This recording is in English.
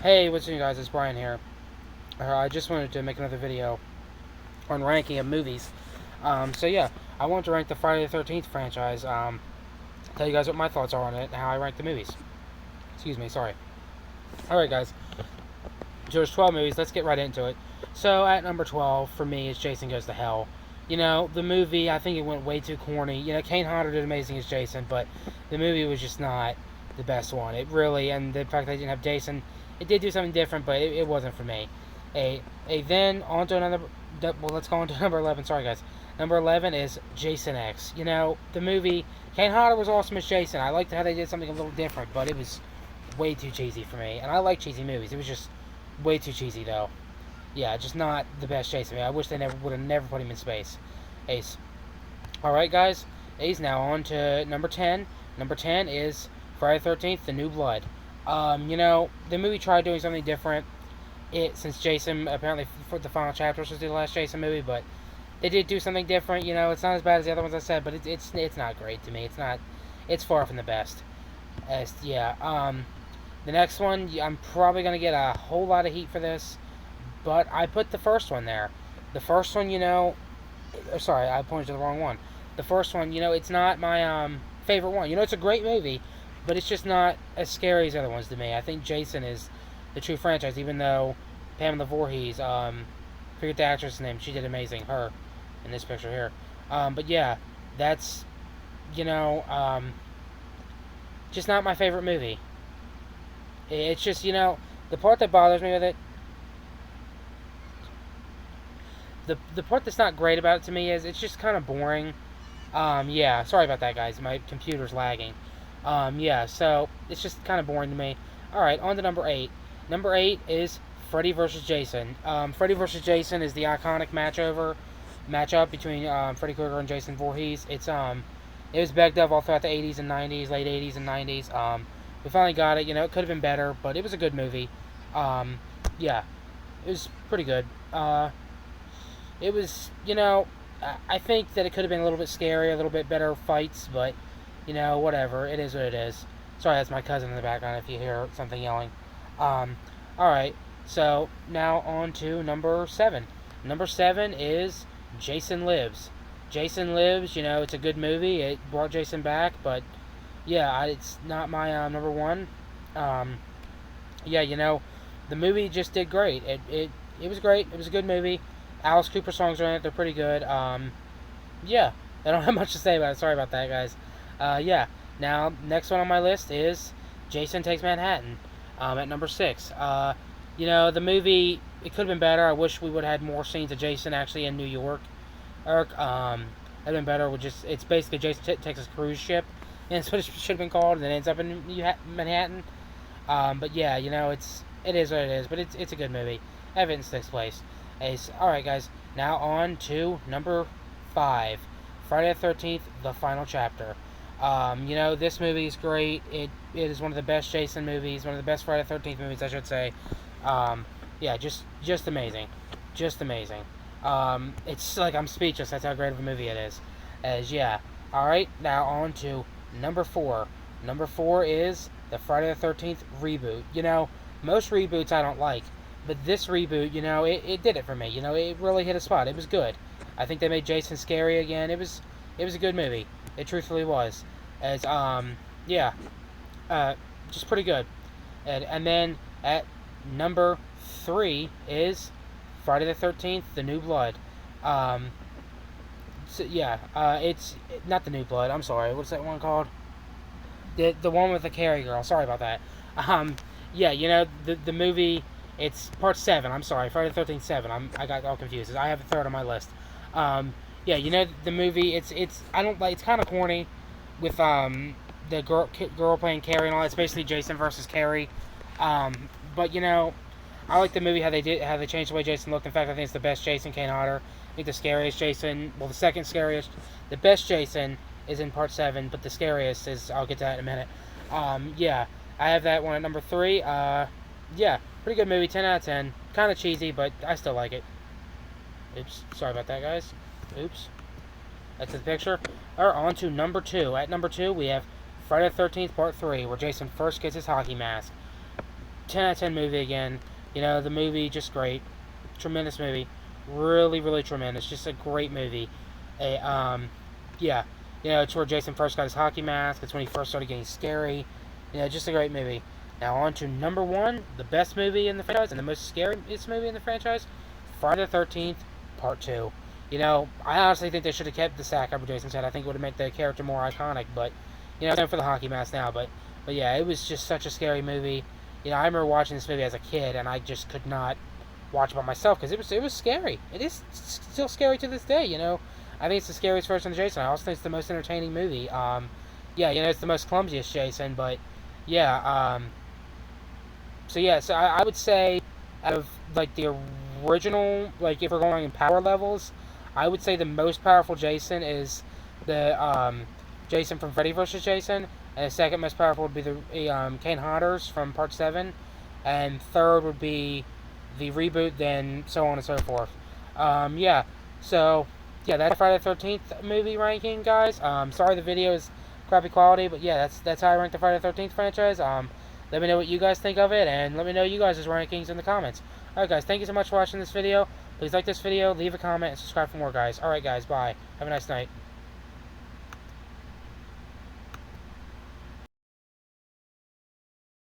Hey, what's up, guys? It's Brian here. I just wanted to make another video on ranking of movies. So yeah, I wanted to rank the Friday the 13th franchise. Tell you guys what my thoughts are on it and how I rank the movies. Excuse me, sorry. Alright, guys. So there's 12 movies. Let's get right into it. So at number 12, for me, is Jason Goes to Hell. You know, the movie, I think it went way too corny. You know, Kane Hodder did amazing as Jason, but the movie was just not the best one. It really, and the fact that they didn't have Jason, it did do something different, but it wasn't for me. Then on to another. Well, let's go on to number 11. Sorry, guys. Number 11 is Jason X. You know, the movie Kane Hodder was awesome as Jason. I liked how they did something a little different, but it was way too cheesy for me. And I like cheesy movies. It was just way too cheesy, though. Yeah, just not the best Jason. I wish they would have never put him in space. Ace. All right, guys. Ace. Now on to number 10. Number 10 is Friday the 13th: The New Blood. You know, the movie tried doing something different. Since Jason apparently for the final chapter was the last Jason movie, but they did do something different. You know, it's not as bad as the other ones I said, but it's not great to me. It's not. It's far from the best. Yeah. The next one, I'm probably gonna get a whole lot of heat for this, but I put the first one there. The first one, you know, sorry, I pointed to the wrong one. The first one, you know, it's not my favorite one. You know, it's a great movie, but it's just not as scary as the other ones to me. I think Jason is the true franchise, even though Pamela Voorhees, forget the actress' name, she did amazing, her, in this picture here. But yeah, that's, you know, just not my favorite movie. It's just, you know, the part that bothers me with it, the part that's not great about it to me is it's just kind of boring. Yeah, sorry about that, guys. My computer's lagging. Yeah, so it's just kind of boring to me. Alright, on to number 8. Number 8 is Freddy vs. Jason. Freddy vs. Jason is the iconic matchup between Freddy Krueger and Jason Voorhees. It was begged of all throughout the 80s and 90s, late 80s and 90s. We finally got it. You know, it could have been better, but it was a good movie. Yeah, it was pretty good. It was, you know, I think that it could have been a little bit scary, a little bit better fights, but, you know, whatever. It is what it is. Sorry, that's my cousin in the background if you hear something yelling. Alright, so now on to number 7. Number 7 is Jason Lives. Jason Lives, you know, it's a good movie. It brought Jason back, but yeah, it's not my number 1. Yeah, you know, the movie just did great. It was great. It was a good movie. Alice Cooper songs are in it. They're pretty good. Yeah, I don't have much to say about it. Sorry about that, guys. Yeah. Now, next one on my list is Jason Takes Manhattan. At number 6. You know, the movie, it could have been better. I wish we would have had more scenes of Jason actually in New York. That'd been better with just, it's basically Jason takes a cruise ship, and that's what it should have been called, and then ends up in Manhattan. But yeah, you know, it is what it is, but it's a good movie. I have it in 6th place. Alright, guys, now on to number 5. Friday the 13th, The Final Chapter. You know, this movie is great. It is one of the best Jason movies, one of the best Friday the 13th movies, I should say. Yeah, just amazing. Just amazing. It's like I'm speechless. That's how great of a movie it is. Yeah. Alright, now on to number 4. Number 4 is the Friday the 13th reboot. You know, most reboots I don't like, but this reboot, you know, it did it for me. You know, it really hit a spot. It was good. I think they made Jason scary again. It was a good movie. It truthfully was. Yeah. Just pretty good. And then at number 3 is Friday the 13th, The New Blood. So yeah, it's not The New Blood. I'm sorry. What's that one called? The one with the Carrie girl. Sorry about that. Yeah, you know, the movie, it's part 7. I'm sorry, Friday the 13th 7. I got all confused. I have a third on my list. Yeah, you know, the movie, I don't like, it's kind of corny with the girl playing Carrie and all. It's basically Jason versus Carrie. But you know, I like the movie how they changed the way Jason looked. In fact, I think it's the best Jason, Kane Hodder. I think the scariest Jason, well, the second scariest, the best Jason is in part 7, but the scariest is, I'll get to that in a minute. Yeah, I have that one at number 3. Yeah, pretty good movie, 10 out of 10. Kind of cheesy, but I still like it. Oops, sorry about that, guys. Oops. That's the picture. Alright, on to number 2. At number 2, we have Friday the 13th Part 3, where Jason first gets his hockey mask. 10 out of 10 movie again. You know, the movie just great, tremendous movie, really really tremendous, just a great movie. A yeah, you know, it's where Jason first got his hockey mask. It's when he first started getting scary. You know, just a great movie. Now on to number one, the best movie in the franchise and the most scariest movie in the franchise, Friday the 13th Part 2. You know, I honestly think they should have kept the sack over Jason's head. I think it would have made the character more iconic, but, you know, for the hockey mask now, but yeah, it was just such a scary movie. You know, I remember watching this movie as a kid, and I just could not watch it by myself because it was scary. It is still scary to this day. You know, I think it's the scariest version of Jason. I also think it's the most entertaining movie. Yeah, you know, it's the most clumsiest Jason, but yeah. So yeah, so I would say out of like the original, like if we're going in power levels, I would say the most powerful Jason is the Jason from Freddy vs. Jason, and the second most powerful would be the Kane Hodder's from Part 7, and third would be the reboot, then so on and so forth. Yeah, so yeah, that's Friday the 13th movie ranking, guys. Sorry the video is crappy quality, but yeah, that's how I rank the Friday the 13th franchise. Let me know what you guys think of it, and let me know you guys' rankings in the comments. Alright guys, thank you so much for watching this video. Please like this video, leave a comment, and subscribe for more, guys. Alright guys, bye. Have a nice night.